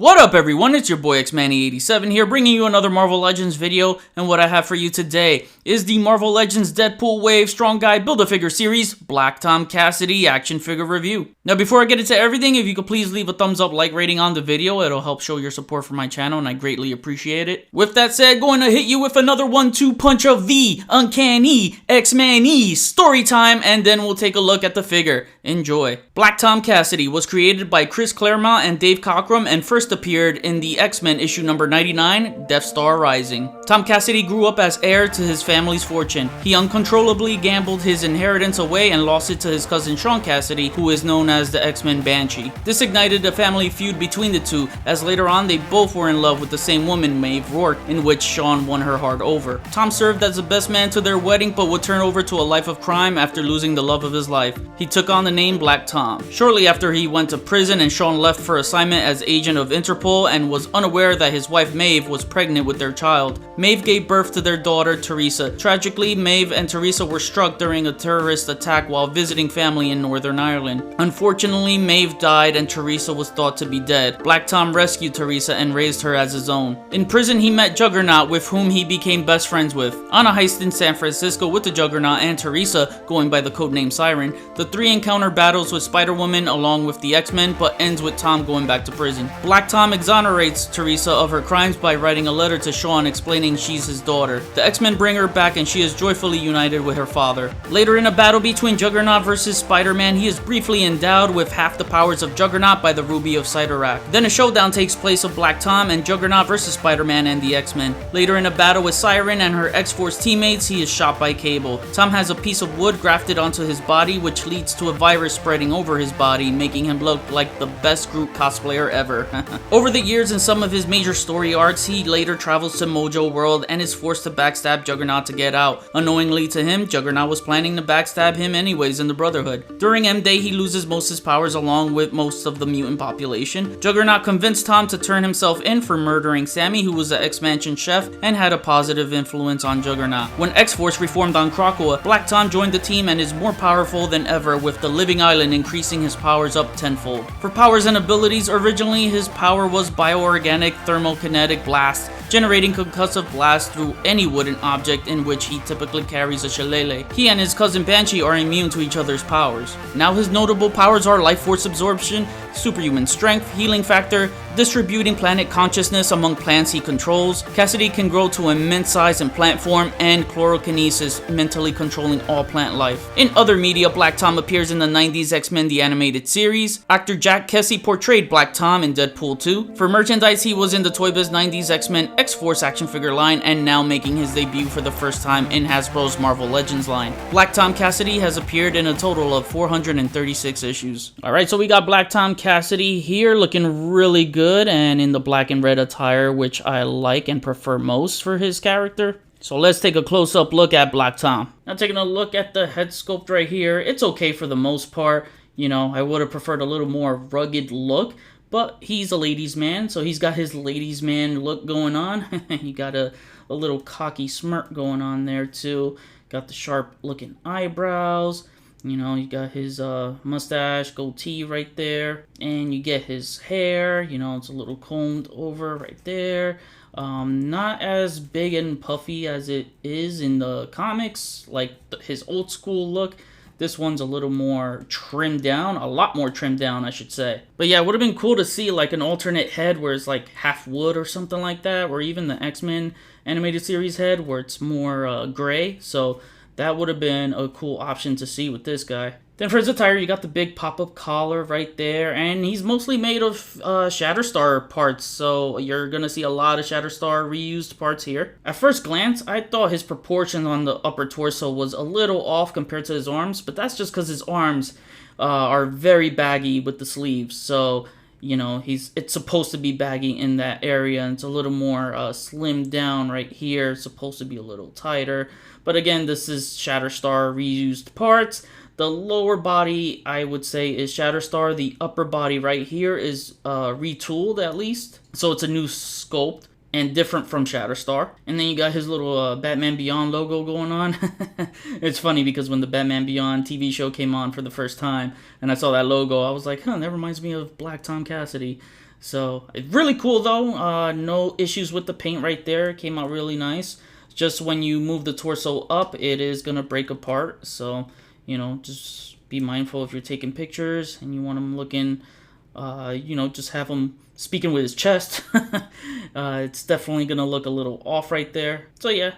What up everyone, it's your boy Xmanny87 here bringing you another Marvel Legends video, and what I have for you today is the Marvel Legends Deadpool Wave Strong Guy Build-A-Figure Series Black Tom Cassidy action figure review. Now before I get into everything, if you could please leave a thumbs up like rating on the video, it'll help show your support for my channel and I greatly appreciate it. With that said, going to hit you with another 1-2 punch of the Uncanny X-Man-y story time, and then we'll take a look at the figure. Enjoy. Black Tom Cassidy was created by Chris Claremont and Dave Cockrum and first appeared in the X-Men issue number 99, Death Star Rising. Tom Cassidy grew up as heir to his family's fortune. He uncontrollably gambled his inheritance away and lost it to his cousin Sean Cassidy, who is known as the X-Men Banshee. This ignited a family feud between the two, as later on they both were in love with the same woman, Maeve Rourke, in which Sean won her heart over. Tom served as the best man to their wedding but would turn over to a life of crime after losing the love of his life. He took on the name Black Tom. Shortly after he went to prison and Sean left for assignment as agent of Interpol and was unaware that his wife Maeve was pregnant with their child. Maeve gave birth to their daughter Teresa. Tragically, Maeve and Teresa were struck during a terrorist attack while visiting family in Northern Ireland. Unfortunately, Maeve died and Teresa was thought to be dead. Black Tom rescued Teresa and raised her as his own. In prison, he met Juggernaut, with whom he became best friends with. On a heist in San Francisco with the Juggernaut and Teresa, going by the codename Siren, the three encounter battles with Spider-Woman along with the X-Men, but ends with Tom going back to prison. Black Tom exonerates Teresa of her crimes by writing a letter to Sean explaining she's his daughter. The X-Men bring her back and she is joyfully united with her father. Later in a battle between Juggernaut versus Spider-Man, he is briefly endowed with half the powers of Juggernaut by the Ruby of Cyttorak. Then a showdown takes place of Black Tom and Juggernaut versus Spider-Man and the X-Men. Later in a battle with Siren and her X-Force teammates, he is shot by Cable. Tom has a piece of wood grafted onto his body, which leads to a virus spreading over his body, making him look like the best Groot cosplayer ever. Over the years, in some of his major story arcs, he later travels to Mojo World and is forced to backstab Juggernaut to get out. Unknowingly to him, Juggernaut was planning to backstab him anyways in the Brotherhood. During M-Day, he loses most of his powers along with most of the mutant population. Juggernaut convinced Tom to turn himself in for murdering Sammy, who was the X-Mansion chef and had a positive influence on Juggernaut. When X-Force reformed on Krakoa, Black Tom joined the team and is more powerful than ever, with the Living Island increasing his powers up tenfold. For powers and abilities, originally his power was bioorganic thermokinetic blast, generating concussive blast through any wooden object, in which he typically carries a shillelagh. He and his cousin Banshee are immune to each other's powers. Now his notable powers are life force absorption, superhuman strength, healing factor, distributing planet consciousness among plants he controls. Cassidy can grow to immense size in plant form, and chlorokinesis, mentally controlling all plant life. In other media, Black Tom appears in the 90s X-Men the Animated Series. Actor Jack Kesy portrayed Black Tom in Deadpool 2. For merchandise, he was in the Toy Biz 90s X-Men X-Force action figure line, and now making his debut for the first time in Hasbro's Marvel Legends line. Black Tom Cassidy has appeared in a total of 436 issues. Alright, so we got Black Tom Cassidy here looking really good and in the black and red attire, which I like and prefer most for his character. So let's take a close-up look at Black Tom. Now taking a look at the head sculpt right here, it's okay for the most part. You know, I would have preferred a little more rugged look, but he's a ladies' man, so he's got his ladies' man look going on. He got a little cocky smirk going on there too. Got the sharp looking eyebrows. You know, you got his mustache, goatee right there. And you get his hair, you know, it's a little combed over right there. Not as big and puffy as it is in the comics, like his old school look. This one's a little more trimmed down, a lot more trimmed down, I should say. But yeah, it would have been cool to see like an alternate head where it's like half wood or something like that, or even the X-Men animated series head where it's more gray. So that would have been a cool option to see with this guy. Then for his attire, you got the big pop-up collar right there, and he's mostly made of Shatterstar parts, so you're gonna see a lot of Shatterstar reused parts here. At first glance, I thought his proportion on the upper torso was a little off compared to his arms, but that's just because his arms are very baggy with the sleeves, so you know, it's supposed to be baggy in that area, and it's a little more slimmed down right here. It's supposed to be a little tighter, but again, this is Shatterstar reused parts. The lower body, I would say, is Shatterstar. The upper body right here is retooled, at least. So it's a new sculpt and different from Shatterstar. And then you got his little Batman Beyond logo going on. It's funny because when the Batman Beyond TV show came on for the first time and I saw that logo, I was like, huh, that reminds me of Black Tom Cassidy. So really cool though. No issues with the paint right there. It came out really nice. Just when you move the torso up, it is gonna break apart. So just be mindful if you're taking pictures and you want them looking. Just have him speaking with his chest. It's definitely gonna look a little off right there. So yeah,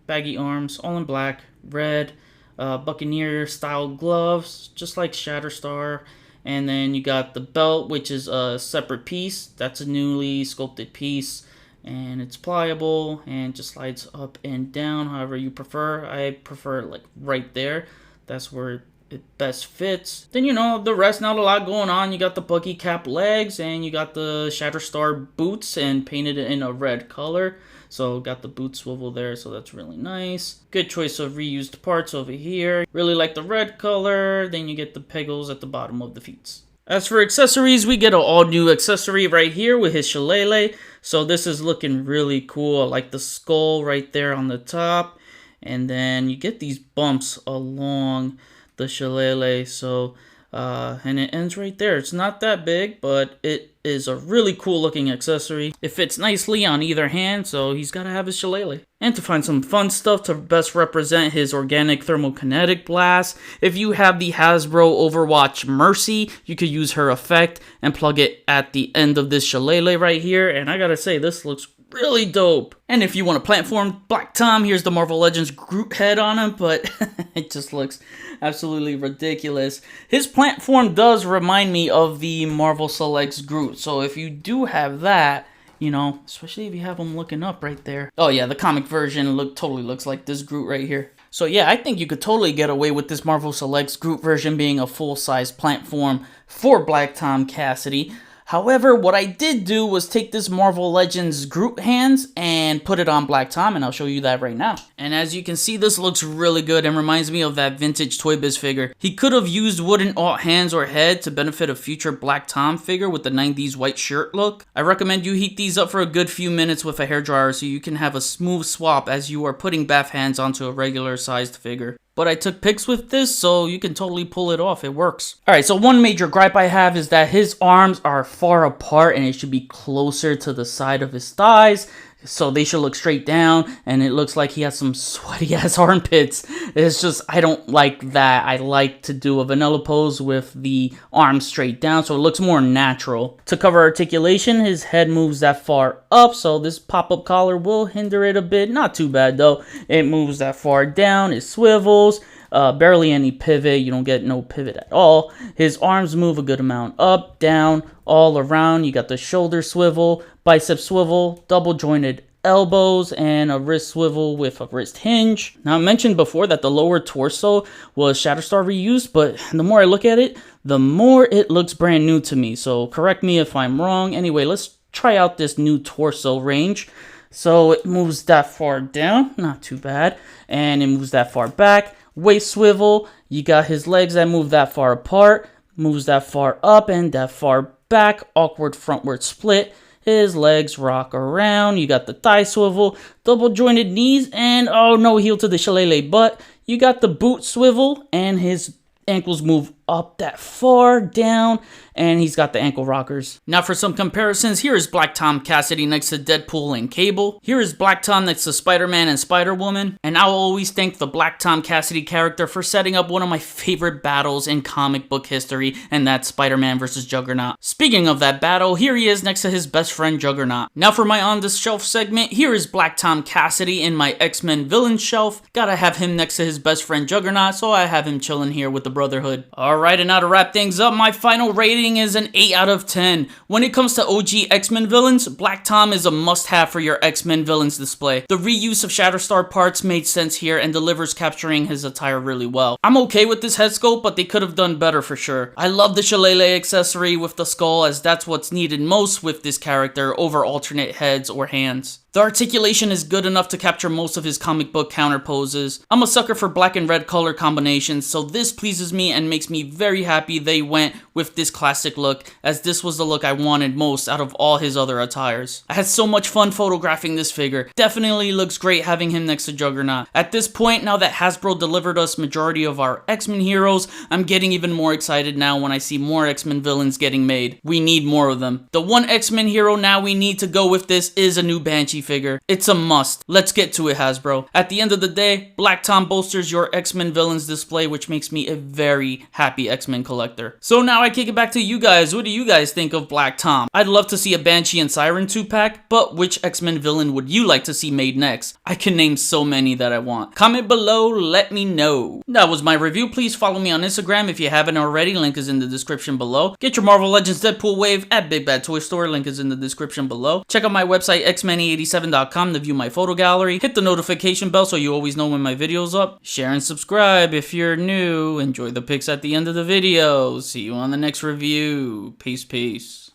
baggy arms, all in black, red, Buccaneer style gloves, just like Shatterstar. And then you got the belt, which is a separate piece. That's a newly sculpted piece, and it's pliable and just slides up and down however you prefer. I prefer like right there. That's where it best fits. Then the rest, not a lot going on. You got the Bucky cap legs, and you got the Shatterstar boots and painted it in a red color. So got the boot swivel there, so that's really nice. Good choice of reused parts over here. Really like the red color. Then you get the pegals at the bottom of the feet. As for accessories, we get an all new accessory right here with his shillelagh. So this is looking really cool. I like the skull right there on the top. And then you get these bumps along the shillelagh. So and it ends right there. It's not that big, but it is a really cool looking accessory. It fits nicely on either hand, so he's got to have his shillelagh. And to find some fun stuff to best represent his organic thermokinetic blast, if you have the Hasbro Overwatch Mercy, you could use her effect and plug it at the end of this shillelagh right here. And I gotta say, this looks really dope. And if you want a platform Black Tom, here's the Marvel Legends Groot head on him, but it just looks absolutely ridiculous. His plant form does remind me of the Marvel Selects Groot, so if you do have that, especially if you have him looking up right there. Oh yeah, the comic version totally looks like this Groot right here. So yeah, I think you could totally get away with this Marvel Selects Groot version being a full-size plant form for Black Tom Cassidy. However, what I did do was take this Marvel Legends Groot hands and put it on Black Tom, and I'll show you that right now. And as you can see, this looks really good and reminds me of that vintage Toy Biz figure. He could have used wooden alt hands or head to benefit a future Black Tom figure with the 90s white shirt look. I recommend you heat these up for a good few minutes with a hairdryer so you can have a smooth swap as you are putting bath hands onto a regular sized figure. But I took pics with this, so you can totally pull it off. It works. Alright, so one major gripe I have is that his arms are far apart and it should be closer to the side of his thighs. So they should look straight down, and it looks like he has some sweaty ass armpits. It's just, I don't like that. I like to do a vanilla pose with the arms straight down so it looks more natural. To cover articulation, his head moves that far up, so this pop-up collar will hinder it a bit. Not too bad though. It moves that far down, it swivels. Barely any pivot. You don't get no pivot at all. His arms move a good amount up, down, all around. You got the shoulder swivel, bicep swivel, double jointed elbows, and a wrist swivel with a wrist hinge. Now, I mentioned before that the lower torso was Shatterstar reused, but the more I look at it, the more it looks brand new to me. So correct me if I'm wrong. Anyway, let's try out this new torso range. So it moves that far down, not too bad, and it moves that far back. Waist swivel, you got his legs that move that far apart, moves that far up and that far back, awkward frontward split. His legs rock around, you got the thigh swivel, double jointed knees, and oh no heel to the shillelagh butt. You got the boot swivel, and his ankles move up that far down, and he's got the ankle rockers. Now for some comparisons, here is Black Tom Cassidy next to Deadpool and Cable. Here is Black Tom next to Spider-Man and Spider-Woman. And I will always thank the Black Tom Cassidy character for setting up one of my favorite battles in comic book history, and that's Spider-Man vs. Juggernaut. Speaking of that battle, here he is next to his best friend Juggernaut. Now for my on the shelf segment, here is Black Tom Cassidy in my X-Men villain shelf. Gotta have him next to his best friend Juggernaut, so I have him chilling here with the Brotherhood. Alright, and now to wrap things up, my final rating is an 8 out of 10. When it comes to OG X-Men villains, Black Tom is a must-have for your X-Men villains display. The reuse of Shatterstar parts made sense here and delivers capturing his attire really well. I'm okay with this head sculpt, but they could have done better for sure. I love the shillelagh accessory with the skull, as that's what's needed most with this character over alternate heads or hands. The articulation is good enough to capture most of his comic book counter poses. I'm a sucker for black and red color combinations, so this pleases me and makes me very happy they went with this classic look, as this was the look I wanted most out of all his other attires. I had so much fun photographing this figure. Definitely looks great having him next to Juggernaut. At this point, now that Hasbro delivered us majority of our X-Men heroes, I'm getting even more excited now when I see more X-Men villains getting made. We need more of them. The one X-Men hero now we need to go with this is a new Banshee figure. It's a must. Let's get to it, Hasbro. At the end of the day, Black Tom bolsters your X-Men villains display, which makes me a very happy X-Men collector. So now I kick it back to you guys. What do you guys think of Black Tom? I'd love to see a Banshee and Siren 2-pack, but which X-Men villain would you like to see made next? I can name so many that I want. Comment below, let me know. That was my review. Please follow me on Instagram if you haven't already. Link is in the description below. Get your Marvel Legends Deadpool wave at Big Bad Toy Store. Link is in the description below. Check out my website xmany87.com to view my photo gallery. Hit the notification bell so you always know when my video's up. Share and subscribe if you're new. Enjoy the pics at the end of the video. See you on the next review. Peace, peace.